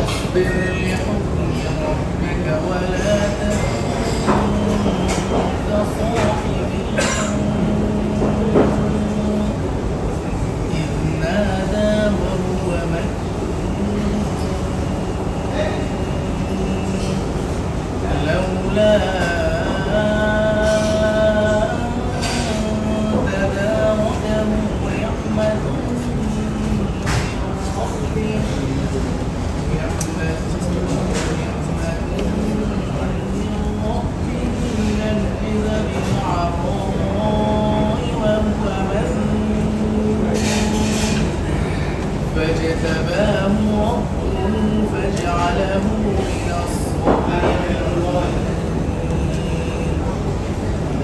فاصبر لحكم ربك ولا تكن كصاحب الحوت إذ نادى وهو مكذوب لولا فاجتباه ربه فجعله من الصالحين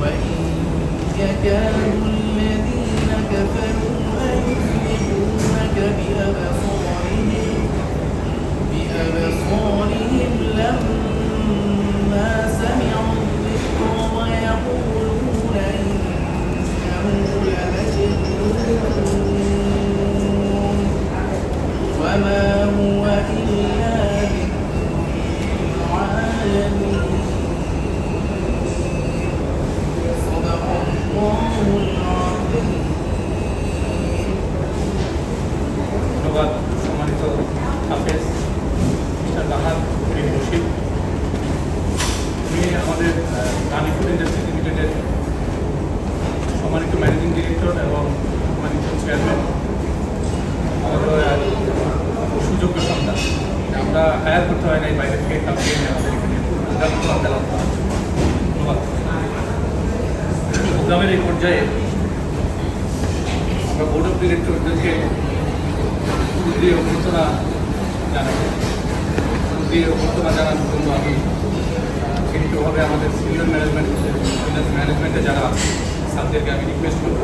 وإن يكاد الذين كفروا ليزلقونك بأبصارهم لما سمعوا الذكر ويقولون إنه لمجنون وما هو إلا ذكر للعالمين صدق الله العظيم ধন্যবাদ সম্মানিত হাফেজ মিস্টার বাহার বিন রশিদ। উনি আমাদের রানি ফুড ইন্ডাস্ট্রি লিমিটেডের সম্মানিত ম্যানেজিং ডিরেক্টর এবং সম্মানিত চেয়ারম্যান। আমাদের সুযোগ্য সন্তান, আমরা হায়ার করতে হয় না এই বাইরে থেকে কাউকে এনে আমাদের এখানে ধন্যবাদ। প্রোগ্রামের এই পর্যায়ে আমরা বোর্ড অফ ডিরেক্টরদেরকে দিয়ে অভ্যর্থনা জানানোর জন্য আমি লিখিতভাবে আমাদের সিনিয়র ম্যানেজমেন্টে যারা আছে তাদেরকে আমি রিকোয়েস্ট করব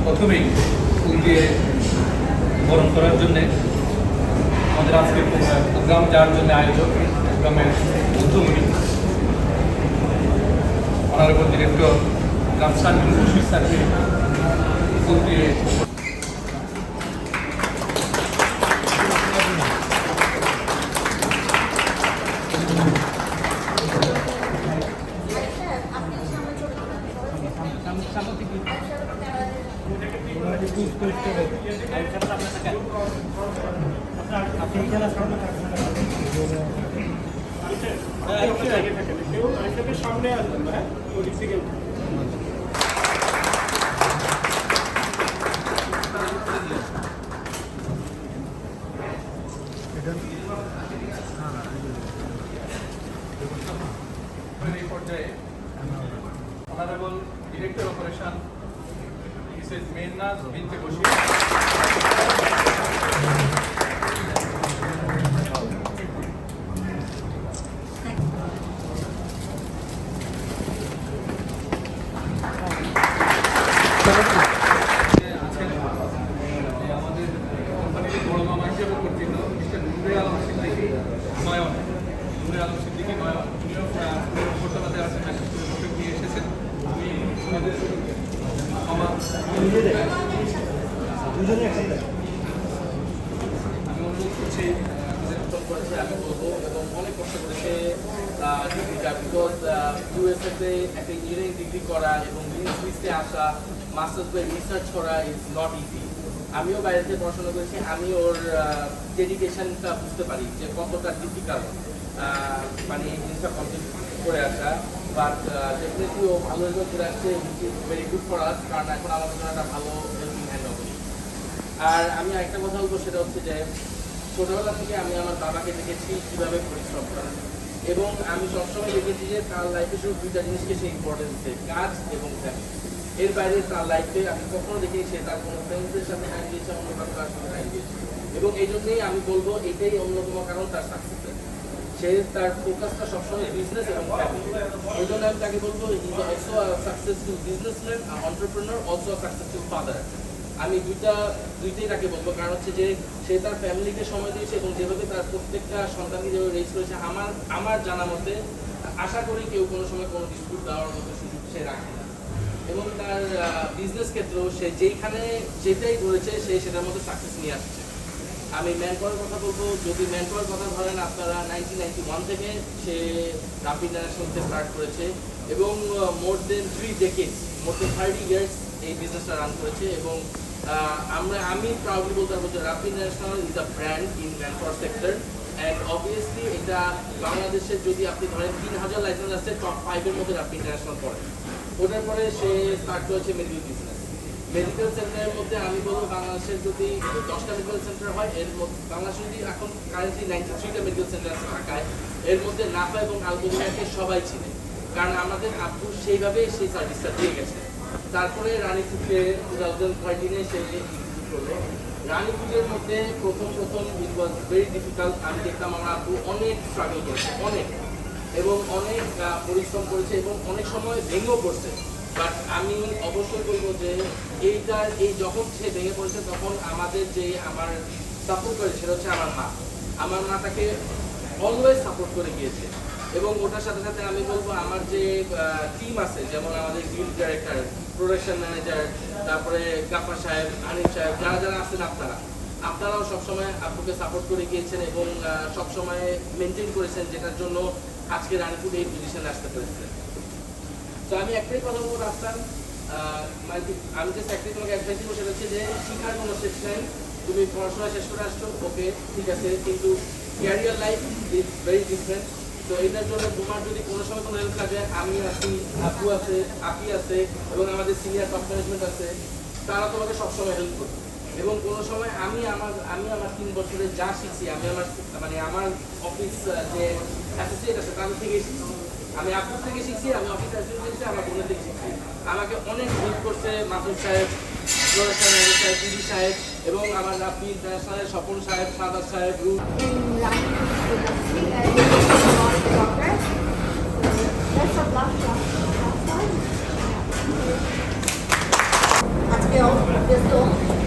প্রথমেই ফুল দিয়ে বরণ করার জন্যে আমাদের আজকে প্রোগ্রাম যাওয়ার জন্য আয়োজক প্রোগ্রামের উদ্যোগী অনারেবল ডিরেক্টর রামসান বিন রশিদ স্যারকে ফুল দিয়ে সামনে আসবেন হ্যাঁ ওদিক থেকে এই পর্যায়ে honourable director operation Mrs Mehnaz বিনতে বশির আমাদের কোম্পানির বড় মামা হিসেবে পরিচিত মিস্টার নুরে আলম সিদ্দিকী নয়ন উনিও কলকাতাতে আসেন, নিয়ে এসেছেন। আমি অনুরোধ করছি করেছে আমি বলবো এবং অনেক কষ্ট করেছে ডিগ্রিটা, বিকজ ইউএসএতে একটা ইঞ্জিনিয়ারিং ডিগ্রি করা এবং সুইসে আসা মাস্টার্স বই রিসার্চ করা ইজ নট ইজি। আমিও বাইরে থেকে পড়াশোনা করেছি, আমি ওর ডেডিকেশনটা বুঝতে পারি যে কতটা ডিফিকাল্ট মানে এই জিনিসটা কমপ্লিট করে আসা। বাট ডেফিনেটলি ও ভালো রেজাল্ট করে আসছে, which is very good for us, কারণ এখন আমাদের জন্য একটা ভালো হেল্পিং হ্যান্ড হবে। আর আমি একটা কথা বলবো, সেটা হচ্ছে যে ছোটবেলা থেকে আমি আমার বাবাকে দেখেছি কীভাবে পরিশ্রম করেন, এবং আমি সবসময় দেখেছি যে তার লাইফে শুধু দুইটা জিনিসকে সে ইম্পর্টেন্স দেয়, কাজ এবং ফ্যামিলি। এর বাইরে তার লাইফে আমি কখনো দেখিনি সে তার কোনো ফ্রেন্ডসদের সাথে টাইম দিয়েছে, অন্য কারোর সাথে টাইম দিয়েছে, এবং এই জন্যই আমি বলবো এটাই অন্যতম কারণ তার সাকসেসের। সে তার ফোকাসটা সবসময় বিজনেস এবং ফ্যামিলি। এই জন্য আমি তাকে বলবো he is also a successful businessman, entrepreneur, also a successful father. আমি দুইটাই তাকে বলবো, কারণ হচ্ছে যে সে তার ফ্যামিলিকে সময় দিয়েছে এবং যেভাবে তার প্রত্যেকটা সন্তানকে যেভাবে রেজ করেছে, আমার জানা মতে আশা করি কেউ কোনো সময় কোনো ডিসপিউট দেওয়ার মতো সুযোগ সে রাখে না। এবং তার বিজনেস ক্ষেত্রেও সে যেইখানে যেটাই করেছে সে সেটার মধ্যে সাকসেস নিয়ে আসছে। আমি ম্যান পাওয়ার কথা বলবো। যদি ম্যান পাওয়ার কথা ধরেন, আপনারা 1991 থেকে সে রাফি ইন্টারন্যাশনালকে স্টার্ট করেছে এবং মোর দেন 3 ডেকেডস, মোর দেন 30 ইয়ার্স এই বিজনেসটা রান করেছে। এবং আমি প্রাউডলি বলতে পারবো যে Rafi international is a brand in man power sector. And obviously এটা বাংলাদেশের যদি আপনি ধরেন 3000 লাইসেন্স আছে, টপ 5 এর মধ্যে রাফি ইন্টারন্যাশনাল পড়ে। ওটার পরে সে স্টার্ট করেছে মেডিকেল বিজনেস। মেডিকেল সেন্টারের মধ্যে আমি বলবো বাংলাদেশের যদি 10টা মেডিকেল সেন্টার হয়, এর মধ্যে বাংলাদেশে যদি এখন কারেন্টলি 93টা মেডিকেল সেন্টার আছে ঢাকায়, এর মধ্যে নাফা এবং আলবদুনিয়াকে সবাই চিনে, কারণ আমাদের আব্বু সেইভাবে সেই সার্ভিসটা দিয়ে গেছে। তারপরে রানীপুরকে 2013 সে ইনস্টিটিউট করলো। রানীপুরের মধ্যে প্রথম ইট ওয়াজ ভেরি ডিফিকাল্ট। আমি দেখতাম আমার আব্বু অনেক স্ট্রাগল করেছে, অনেক, এবং অনেক পরিশ্রম করেছে এবং অনেক সময় ভেঙেও পড়ছে। বাট আমি অবশ্যই বলবো যে যখন সে ভেঙে পড়েছে, তখন আমাদের যে আমার সাপোর্ট করে সেটা হচ্ছে আমার মা। আমার মা তাকে অলওয়েজ সাপোর্ট করে গিয়েছে। এবং ওটার সাথে সাথে আমি বলবো আমার যে টিম আছে, যেমন আমাদের গ্রিল ডাইরেক্টর, প্রোডাকশন ম্যানেজার, তারপরে গাফার সাহেব, আনিফ সাহেব, যারা আছেন আপনারাও সবসময় আব্বুকে সাপোর্ট করে গিয়েছেন এবং সবসময় মেনটেন করেছেন, যেটার জন্য আজকে রানীপুর এই পজিশনে আসতে পেরেছে। তো আমি একটাই কথা বলবো রাস্তান, আমি যে একটাই তোমাকে অ্যাডভাইস দিব, সেটা হচ্ছে যে শিখার কোনো শেষ নাই। তুমি পড়াশোনা শেষ করে আসছো, ওকে ঠিক আছে, কিন্তু career life is very different. তো এটার জন্য তোমার যদি কোনো সময় কোনো হেল্প লাগে, আমি আছি, আব্বু আছে, আপি আছে এবং আমাদের সিনিয়র টপ ম্যানেজমেন্ট আছে, তারা তোমাকে সবসময় হেল্প করবে। এবং কোনো সময় আমি আমার 3 বছরে যা শিখছি, আমার অফিস যে অ্যাসোসিয়েট আছে তাদের থেকে শিখছি, আমি আপুর থেকে শিখছি, আমি অফিস অ্যাসোসিয়েট শিখছি, আমার বোনের থেকে শিখছি। আমাকে অনেক হেল্প করছে মাসুদ সাহেব, সাহেব, দিদি সাহেব এবং আমার রাফি ইন্টারন্যাশনালের স্বপন সাহেব, সাদাত সাহেব, রুট। আজকে যেহেতু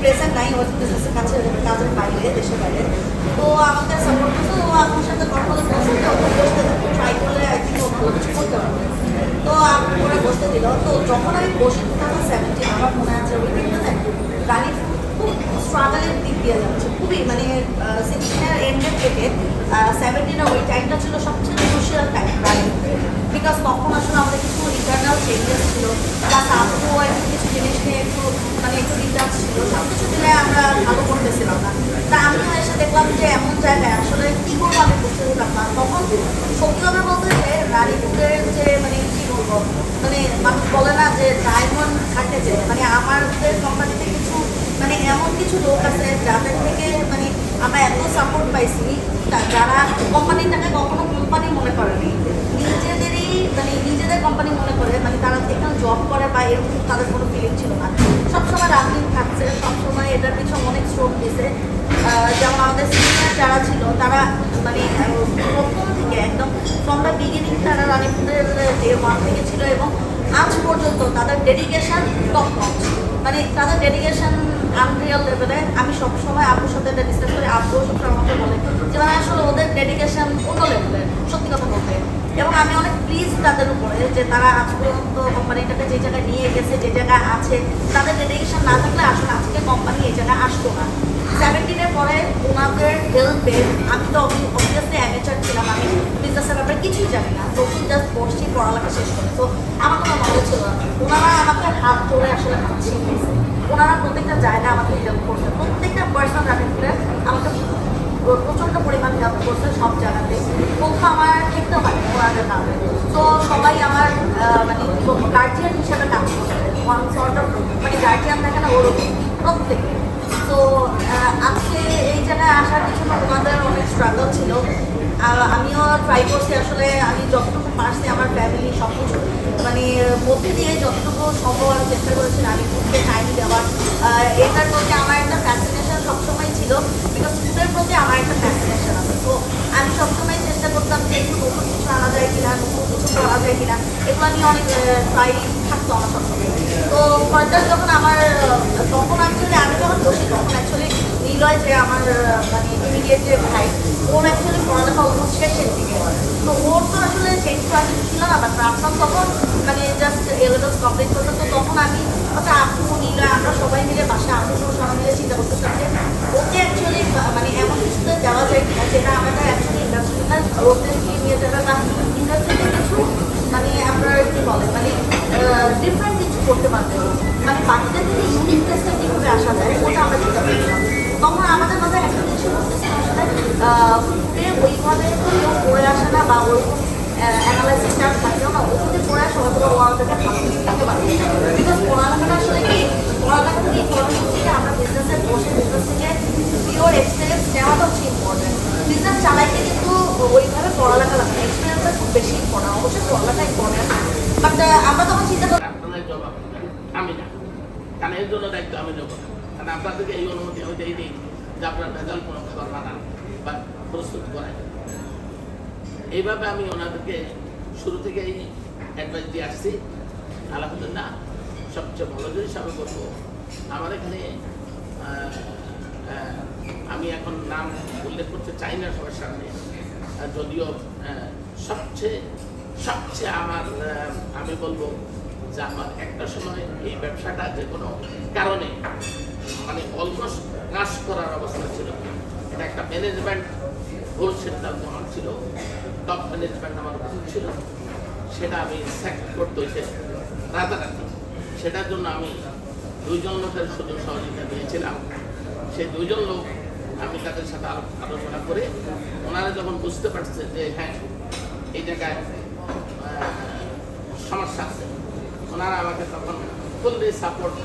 প্রেজেন্ট নাই, ওর বিজনেসের কাজের বাইরে, দেশের বাইরে, তো আমাকে সাপোর্ট করছে। ও আমার সাথে কথা বলে বলছে যে ওকে বসতে ট্রাই করলে আই থিঙ্ক ও ভালো কিছু করতে পারবে। তো ওরা বসতে দিল। তো যখন আমি বসি 2017, আমার মনে আছে ওই দিনটাতে রানী খুব স্ট্রাগলের দিক দিয়ে যাচ্ছে, খুবই 16-এর এন্ডের থেকে 17-এর ওই টাইমটা ছিল সবচেয়ে ক্রুশিয়াল টাইম রানীপুরে। বিকজ তখন আসলে আমাদের কিছু ইন্টারনাল চেঞ্জেস ছিল, প্লাস আবু কিছু জিনিস নিয়ে একটু ডিটাচ ছিল, সব কিছু মিলে আমরা ভালো করতেছিলাম না। তা আমিও এসে দেখলাম যে এমন জায়গায় আসলে কী করবো আমি বুঝতে দিলাম না। তখন সত্যি কথা বলতে যে রানীপুরের যে কী বলবো, মানুষ বলে না যে ডায়মন্ড থাকে, যে আমাদের কোম্পানিতে কিছু এমন কিছু লোক আছে যাদের থেকে আমরা এত সাপোর্ট পাইছি, যারা কোম্পানিটাকে কখনো কোম্পানি মনে করেনি, নিজেদের কোম্পানি মনে করে, তারা এখানে জব করে বা এরকম তাদের কোনো ফিলিং ছিল না। সবসময় রানিং থাকছে, সবসময় এটার পিছনে অনেক শ্রম দিয়েছে। যেমন আমাদের সিনিয়র যারা ছিল, তারা প্রথম থেকে একদম ফ্রম দ্য বিগিনিং তারা রানীপুরের ডে 1 থেকে ছিল এবং আজ পর্যন্ত তাদের ডেডিকেশন টপ নচ, তাদের ডেডিকেশন আনরিয়াল লেভেলে। আমি সবসময় আপুর সাথে এটা ডিসকাস করি, আপুও সবসময় আমাকে বলে যে আসলে ওদের ডেডিকেশন অন্য লেভেলের, সত্যি কথা বলতে। এবং আমি অনেক প্লিজ তাদের উপরে যে তারা আজ পর্যন্ত কোম্পানিটাকে যে জায়গায় নিয়ে গেছে, যে জায়গায় আছে, তাদের ডেডিকেশন না থাকলে আসলে আজকে কোম্পানি এই জায়গায় আসতো না। 17-এর পরে ওনাদের হেল্পে আমি তো অবভিয়াসলি অ্যামেচার ছিলাম, আমি বিজনেসের ব্যাপারে কিছুই জানি না, তখন জাস্ট পড়ছি, পড়ালেখা শেষ করে। তো আমার কোনো নলেজ ছিল না। ওনারা আমাকে হাত ধরে আসলে হাত শিখিয়েছে, ওনারা প্রত্যেকটা জায়গায় আমাকে হেল্প করছে, প্রত্যেকটা পার্সোনাল রানিংয়ে আমাকে প্রচণ্ড পরিমাণ হেল্প করছে সব জায়গাতে। কোথাও আমার খেতে হয় ওনাদের কারণে। তো সবাই আমার গার্জিয়ান হিসেবে কাজ করছে, ওয়ান সর্ট অফ গার্জিয়ান থাকে না, ওরকম প্রত্যেকে। তো আজকে এই জায়গায় আসার পিছনে ওনাদের অনেক স্ট্রাগল ছিল। আমিও ট্রাই করছি, আসলে আমি যতটুকু পারছি আমার ফ্যামিলি সব কিছু মধ্যে দিয়ে যতটুকু সম্ভব আমি চেষ্টা করেছি রানীপুরকে টাইম দেওয়ার। এটার প্রতি আমার একটা ফ্যাসিনেশন সবসময় ছিল, বিকজ ফুডের প্রতি আমার একটা ফ্যাসিনেশন আছে। তো আমি সবসময় চেষ্টা করতাম যে একটু নতুন কিছু আনা যায় কিনা, নতুন কিছু করা যায় কিনা, এগুলো নিয়ে অনেক ট্রাই থাকতো আমার সবসময়। তো ফার্দার যখন তখন আমি যখন বসি, তখন অ্যাকচুয়ালি নিলয় যে আমার ইমিডিয়েট যে ভাই, ওর অ্যাকচুয়ালি পড়ালেখা অলমোস্ট শেষের দিকে। তো ওর তো আসলে চেঞ্জ করা কিছু ছিল না, বাট রাফসান তখন জাস্ট এলেভেলস কমপ্লিট করতো। তো তখন আমি আপু নিলয় আমরা সবাই মিলে বাসায় আসবো, সবাই মিলে চিন্তা করতেছিলাম যে ওকে অ্যাকচুয়ালি থেকে ইউনিক টেস্টে কীভাবে আসা যায় ওটা আমরা চিন্তা করছিলাম। তখন আমাদের মাথায় একটা কিছু করতেছে আসলে ফুডে ওইভাবে কেউ পড়ে আসে না বা ওরকম অ্যানালাইসিসটা থাকেও না, ওখানে পড়ে আসে হয়তো ওয়াল থেকে থাকতে পারে। বিকজ পড়ালেখাটা আসলে কি পড়ালেখা থেকে ইনফরমেশন থেকে আমরা বিজনেসে বসে বিজনেস থেকে পিওর এক্সপিরিয়েন্স নেওয়াটা হচ্ছে ইম্পর্টেন্ট। বিজনেস চালাইতে কিন্তু ওইভাবে পড়ালেখা লাগে, এক্সপিরিয়েন্সটা খুব বেশি ইম্পর্টেন্ট। অবশ্যই পড়ালেখা ইম্পর্টেন্ট, বাট আমরা তখন চিন্তা করি আপনাদের জবাব আমি না, কারণ এর জন্য দায়িত্ব আমি নেব না। কারণ আপনাদেরকে এই অনুমতি আমি দিয়ে দিই যে আপনার ভেজাল কোনো খাবার বানান বা প্রস্তুত করাই। এইভাবে আমি ওনাদেরকে শুরু থেকেই অ্যাডভাইস দিয়ে আসছি। আলহামদুলিল্লাহ সবচেয়ে ভালো জিনিস আমি বলবো, আমার এখানে আমি এখন নাম উল্লেখ করতে চাই না সবার সামনে, যদিও সবচেয়ে আমার আমি বলবো যে আমার একটা সময় এই ব্যবসাটা যে কোনো কারণে মানে অলমোস্ট ক্রাশ করার অবস্থা ছিল। এটা একটা ম্যানেজমেন্ট ভুল সিদ্ধান্ত আমার ছিল, টপ ম্যানেজমেন্ট আমার ভুল ছিল, সেটা আমি স্যাক করতে হয়েছে রাতারাতি। সেটার জন্য আমি 2 জন লোকের শুধু সহযোগিতা দিয়েছিলাম। সেই 2 জন লোক আমি তাদের সাথে আলোচনা করে ওনারা যখন বুঝতে পারছে যে হ্যাঁ এই জায়গায় সমস্যা আছে, ওনারা আমাকে তখন ফুললি সাপোর্ট,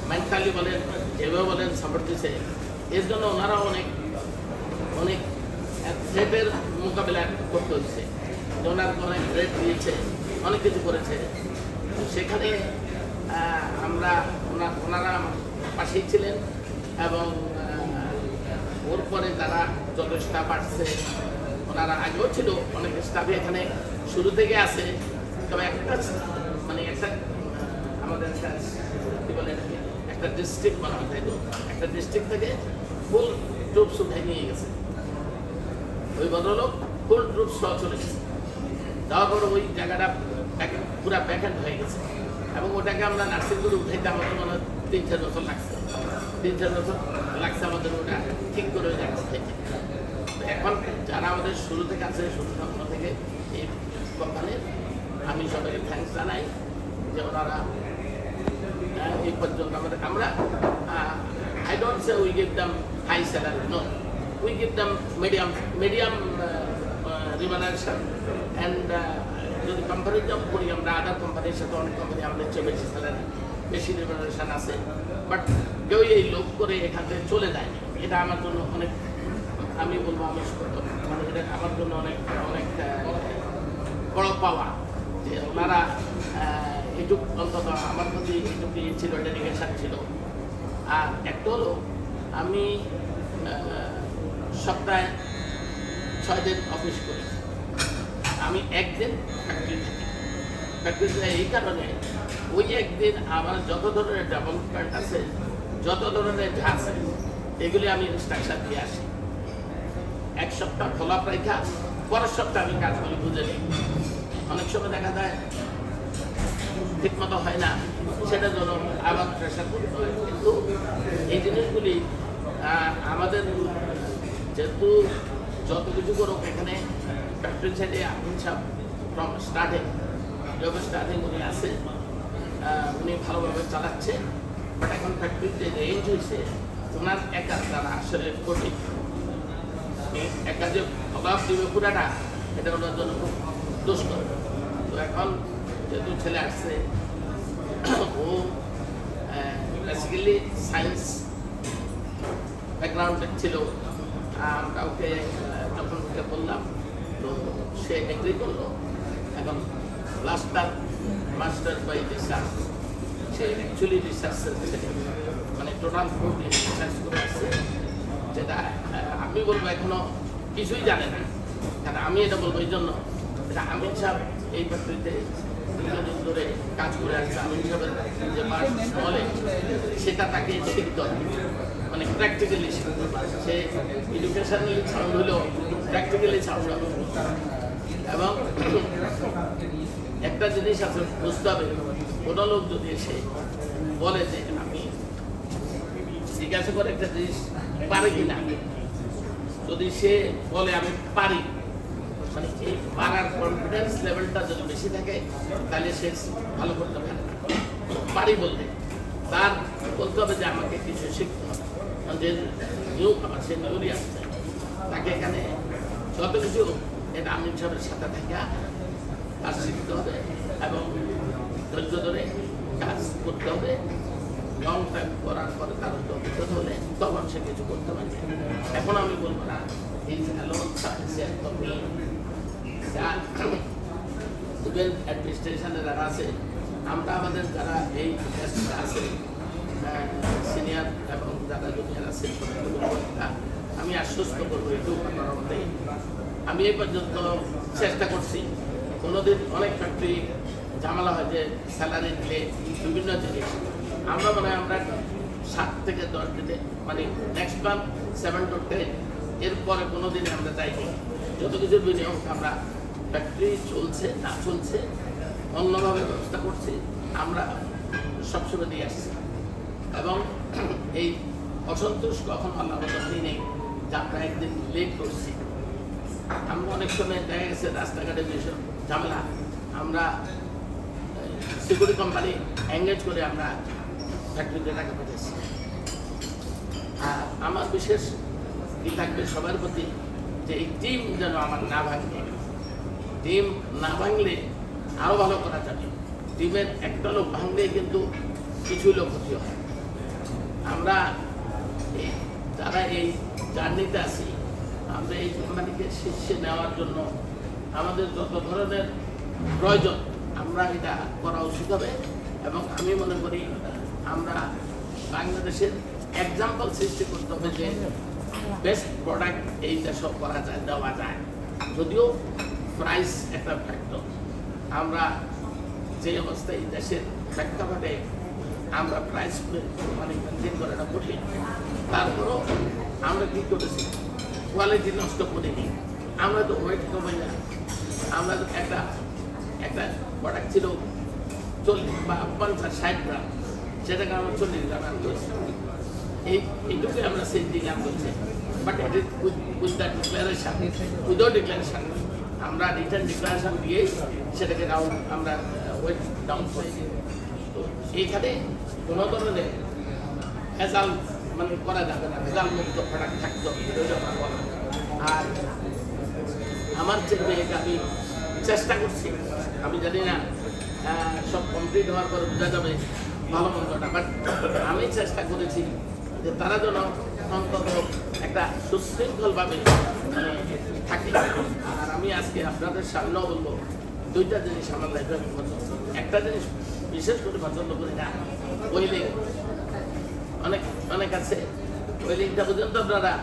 মেন্টালি বলেন যেভাবে বলেন সাপোর্ট দিয়েছে। এর জন্য ওনারা অনেক অনেক থ্রেটের মোকাবিলা করতে হচ্ছে। ওনার অনেক থ্রেট দিয়েছে, অনেক কিছু করেছে। সেখানে আমরা ওনারা পাশেই ছিলেন এবং ওর পরে তারা যত স্টাফ আসছে, ওনারা আগেও ছিল অনেক স্টাফই এখানে শুরু থেকে আছে। তবে একটা মানে একটা আমাদের কি বলে একটা ডিস্ট্রিক্ট বানানো তাই তো, একটা ডিস্ট্রিক্ট থেকে ফুল ট্রুপস উঠে নিয়ে গেছে। ওই ভদ্রলোক ফুল ট্রুপস সহ চলে গেছে। যাওয়ার পর ওই জায়গাটা পুরা ব্যাকহ্যান্ড হয়ে গেছে এবং ওটাকে আমরা নার্সিং করে উঠাইতে আমাদের মনে হয় 3-4 বছর লাগছে। 3-4 বছর লাগছে আমাদের ওটা ঠিক করে ওই জায়গা উঠাইতে। এখন যারা আমাদের শুরু থেকে আছে, শুরু থেকে এই কোম্পানির, আমি সবাইকে থ্যাঙ্কস জানাই যে ওনারা এই পর্যন্ত আমরা I don't say we give them high salary, no, we give them medium remuneration. And যদি কম্পারিজন করি আমরা আদার কোম্পানির সাথে, অনেক কোম্পানি আমাদের চেয়ে বেশি স্যালারি, বেশি রিমানারেশন আছে, বাট কেউ এই লোক করে এখান থেকে চলে যায়। এটা আমার জন্য অনেক, আমি বলবো আমি মানে এটা আমার জন্য অনেক অনেক বড় পাওয়া যে ওনারা এটুক অন্তত আমার প্রতি এটুকু ছিল, ডেডিকেশন ছিল। আর একটা হলো আমি সপ্তাহে 6 দিন অফিস করি, আমি একদিন ফ্যাক্টরিতে এই কারণে ওই একদিন আমার যত ধরনের ডেভেলপমেন্ট আছে, যত ধরনের যা আছে, এগুলি আমি ইনস্ট্রাকশন দিয়ে আসি। 1 সপ্তাহ খোলা রেখা, পরের সপ্তাহে আমি কাজগুলি বুঝে নিই। অনেক সময় দেখা যায় ঠিক মতো হয় না, সেটার জন্য আবার প্রেশার করতে হয়। কিন্তু এই জিনিসগুলি আমাদের যেহেতু যত কিছু করুক এখানে ফ্যাক্টরি সাইডে আমিন সাহেব ফ্রম স্টার্টিং, যবে স্টার্টিং উনি আছে, উনি ভালোভাবে চালাচ্ছে। বাট এখন ফ্যাক্টরির যে রেঞ্জ হয়েছে ওনার একা দ্বারা আসলে কঠিন। একা যে অভাব দিবে পুরাটা, এটা ওনার জন্য খুব দুষ্কর। তো এখন যেহেতু ছেলে আসছে, ও বেসিক্যালি সায়েন্স ব্যাকগ্রাউন্ডে ছিল, আমরা ওকে যখন ওকে বললাম তো সে এগ্রি করলো। এখন লাস্টার মাস্টার বাই রিসার্চ, সে অ্যাকচুয়ালি রিসার্চের ছেলে, মানে টোটাল ফুড রিসার্চ করে আসছে, যেটা আমি বলবো এখনো কিছুই জানে না। কারণ আমি এটা বলবো এই জন্য, এটা আমিন সাহেব এই ফ্যাক্টরিতে দীর্ঘদিন ধরে কাজ করে আসছে। আমিন সাহেবের যে বলে সেটা তাকে শিখতে হবে, মানে প্র্যাকটিক্যালি শিখতে হবে। সে এডুকেশনালি সাউন্ড হলেও প্র্যাকটিক্যালি সাউন্ড হবে। এবং একটা জিনিস আছে বুঝতে হবে, কোনো লোক যদি এসে বলে যে আমি জিজ্ঞাসা করে একটা জিনিস পারে কিনা, যদি সে বলে আমি পারি, মানে এই পারার কনফিডেন্স লেভেলটা যদি বেশি থাকে তাহলে সে ভালো করতে পারে। পারি বলতে তার বলতে হবে যে আমাকে কিছু শিখতে হবে, যে নিউ আমার সে নিউরি আসছে তাকে এখানে যত কিছু এটা আমিন সাহেবের সাথে থেকে কাজ শিখতে হবে এবং ধৈর্য ধরে কাজ করতে হবে। লং টাইম করার পরে তার অভিজ্ঞতা হলে তখন সে কিছু করতে পারবে। এখন আমি বলবো না এই অ্যালোন সার্ভিসের কর্মী অ্যাডমিনিস্ট্রেশনে যারা আছে, আমরা আমাদের যারা এই আছে সিনিয়র এবং যারা জুনিয়র আছে আমি আশ্বস্ত করবো এটুকু আপনার মধ্যে আমি এই পর্যন্ত চেষ্টা করছি। কোনোদিন অনেক ফ্যাক্টরি ঝামেলা হয় যে স্যালারি দিলে বিভিন্ন জিনিস, আমরা মনে হয় আমরা 7 থেকে 10 দিনে মানে নেক্সট মান্থ 7 to 10 এরপরে কোনো দিন আমরা যাইনি। যত কিছুর বিনিয়োগ আমরা ফ্যাক্টরি চলছে না চলছে অন্যভাবে ব্যবস্থা করছি, আমরা সবসময় দিয়ে আসছি এবং এই অসন্তোষ কখন আল্লাহ বদলি নেই যে আমরা একদিন লেট করছি। আমরা অনেক সময় দেখা গেছে রাস্তাঘাটে যেসব ঝামেলা আমরা সিকিউরিটি কোম্পানি এঙ্গেজ করে আমরা ফ্যাক্টরিতে টাকা পাঠাচ্ছি। আর আমার বিশেষ কি থাকবে সবার প্রতি যে এই টিম যেন আমার না ভাঙে, টিম না ভাঙলে আরও ভালো করা যাবে। টিমের একটা লোক ভাঙলে কিন্তু কিছু লোক ক্ষতি হয়। আমরা যারা এই জার্নিতে আছি, আমরা এই কোম্পানিকে শীর্ষে নেওয়ার জন্য আমাদের যত ধরনের প্রয়োজন আমরা এটা করা উচিত হবে এবং আমি মনে করি আমরা বাংলাদেশের এক্সাম্পল সৃষ্টি করতে হবে যে বেস্ট প্রোডাক্ট এই দেশে করা যায়, দেওয়া যায়। যদিও প্রাইস একটা ফ্যাক্টর, আমরা যে অবস্থায় এই দেশের প্রেক্ষাপটে আমরা প্রাইস মানে মেনটেন করাটা কঠিন, তারপরও আমরা কী করেছি কোয়ালিটি নষ্ট করিনি। আমরা তো ওয়েট কমাই না, আমরা তো একটা প্রোডাক্ট ছিল 40 বা 50-60 গ্রাম, সেটাকে আমরা 40 গ্রাম করেছি। এইটুকুই আমরা সেই দিলাম করছি, but with the declaration, without declaration আমরা রিটার্ন ডিক্লারেশন দিয়েই সেটাকে আমরা ওয়েট ডাউন করেছি। তো এইখানে কোনো ধরনের ভেজাল মানে করা যাবে না, ভেজাল মুক্ত প্রোডাক্ট থাকতে হবে। আর আমার ছেলে আমি চেষ্টা করছি, আমি জানি না সব কমপ্লিট হওয়ার পরে বোঝা যাবে ভালো মন্দটা, বাট আমি চেষ্টা করেছি যে তারা যেন অন্তত একটা সুশৃঙ্খলভাবে থাকে। আর আমি আজকে আপনাদের সামনেও বলবো 2টা জিনিস আমার লাইফে পছন্দ। একটা জিনিস বিশেষ করে পছন্দ করি না, ওয়েলিং। অনেক আছে ওয়েলিংটা পর্যন্ত আপনারা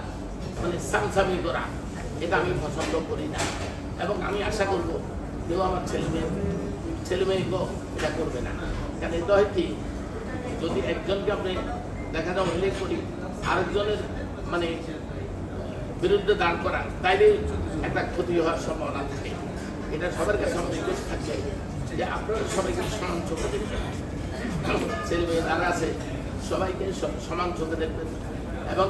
মানে সামসামি করা, এটা আমি পছন্দ করি না এবং আমি আশা করবো কেউ আমার ছেলে মেয়েকেও এটা করবে না। কারণ এটা হয় কি, যদি একজনকে আপনি দেখা যায় উল্লেখ করি আরেকজনের মানে বিরুদ্ধে দাঁড় করা, তাইলে একটা ক্ষতি হওয়ার সম্ভাবনা থাকে। এটা সবার কাছে আমাদের রিকোয়েস্ট থাকছে যে আপনারা সবাইকে সমান চোখে দেখবেন, ছেলে মেয়ে যারা আছে সবাইকে সমান চোখে দেখবেন এবং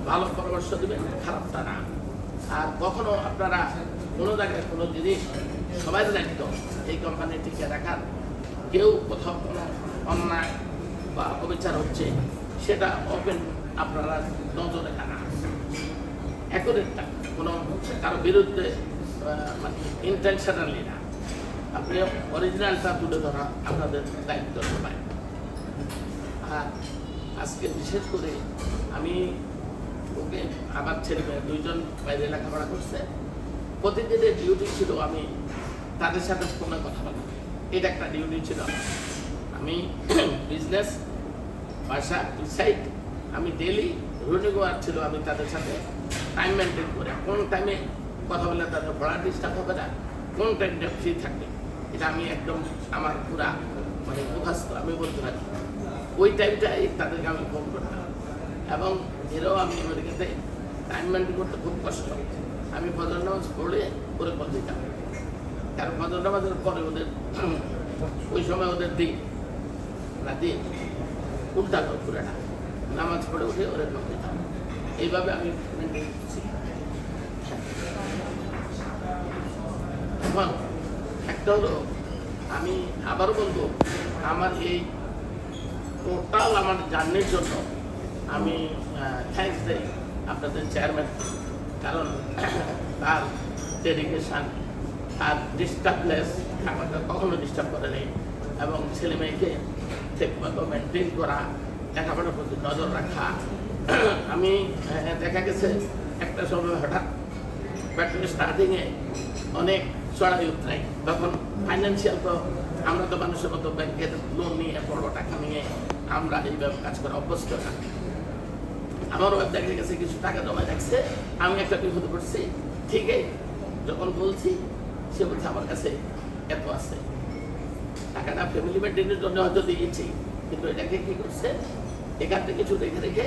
ভালো পরামর্শ দেবেন, খারাপটা না। আর কখনো আপনারা কোনো জায়গায় কোনো জিনিস সবাই দায়িত্ব এই কোম্পানি টিকে রাখার, কেউ কোথাও কোনো অন্যায় বা অবিচার হচ্ছে সেটা ওপেন আপনারা নজরে আনা, অ্যাকুরেটটা কোনো কারো বিরুদ্ধে মানে ইন্টেনশনালি না, আপনি অরিজিনালটা তুলে ধরা আপনাদের দায়িত্ব সবাই। আর আজকে বিশেষ করে আমি ওকে আমার ছেলে মেয়ে 2জন বাইরে লেখাপড়া করছে, প্রতিদিনের ডিউটি ছিল আমি তাদের সাথে ফোনে কথা বলা, এটা একটা ডিউটি ছিল। আমি বিজনেস বাসা সাইড আমি ডেলি রুটিন ওয়ার্ক ছিল, আমি তাদের সাথে টাইম মেনটেন করে কোন টাইমে কথা বলে তাদের পড়া ডিস্টার্ব হবে না, কোন টাইমটা ফ্রি থাকবে, এটা আমি একদম আমার পুরা মানে মুখাস্ত আমি বলতে পারি। ওই টাইমটাই তাদেরকে আমি ফোন করতাম এবং এরাও আমি আমেরিকাতে টাইম মেনটেন করতে খুব কষ্ট। আমি ফজর নামাজ পড়ে করে কল দিতাম, কারণ ফজর নামাজের পরে ওদের ওই সময় ওদের দিই না দিই উল্টা করে না, নামাজ পড়ে উঠে ওদের কল দিতাম। এইভাবে আমি মেনটেন করছি। এখন একটা হলো আমি আবারও বলবো, আমার এই টোটাল আমার জার্নির জন্য আমি থ্যাঙ্কস দিই আপনাদের চেয়ারম্যান, কারণ তার ডেডিকেশান, তার ডিস্টার্বলেস, আমাকে কখনো ডিস্টার্ব করে নেই, এবং ছেলে মেয়েকে ঠিকমতো মেনটেন করা, লেখাপড়ার প্রতি নজর রাখা। আমি দেখা গেছে একটা সময় হঠাৎ ব্যাটারি স্টার্টিংয়ে অনেক চড়াই উতরাই, তখন ফাইন্যান্সিয়াল তো আমরা তো মানুষের মতো ব্যাংকের লোন নিয়ে বড় টাকা নিয়ে আমরা এইভাবে কাজ করা অভ্যস্ত না। আমারও দেখা গেছে কিছু টাকা জমা রাখছে, আমি একটা বিপদে পড়ছি, ঠিকই যখন বলছি সে বলছে আমার কাছে এত আছে, টাকাটা ফ্যামিলি মেনটেনের জন্য হয়তো দিয়েছি, কিন্তু এটাকে কি করছে এখান থেকে কিছু রেখে রেখে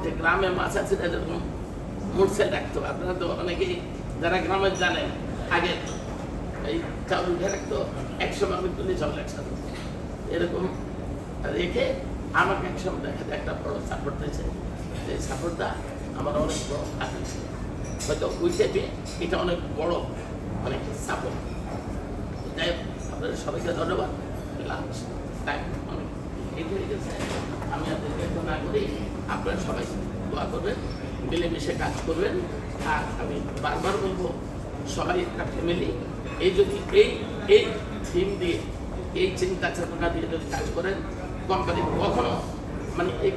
যে গ্রামে মাছ আছে যেরকম মুরসেল রাখতো, আপনারা তো অনেকেই যারা গ্রামে জানেন আগে এই চাউল উঠে রাখতো, 100 আমি তুলে চাউল একসাথে এরকম রেখে আমাকে একসময় দেখা যায় একটা বড় সাপোর্ট দিয়েছে। এই সাপোর্টটা আমার অনেক বড় কাজ হয়েছে, হয়তো ওই টাইপে এটা অনেক বড় অনেক সাপোর্ট। যাই হোক, আপনাদের সবাইকে ধন্যবাদ। লাঞ্চ টাইম অনেক এগিয়ে হয়ে গেছে, আমি আপনাদেরকে একটু না করি, আপনারা সবাই দোয়া করবেন, মিলেমিশে কাজ করবেন। আর আমি বারবার বলবো সবাই একটা ফ্যামিলি, এই যদি এই থিম দিয়ে এই চিন্তা চেতনা দিয়ে যদি কাজ করেন, কোম্পানি কখনো মানে এই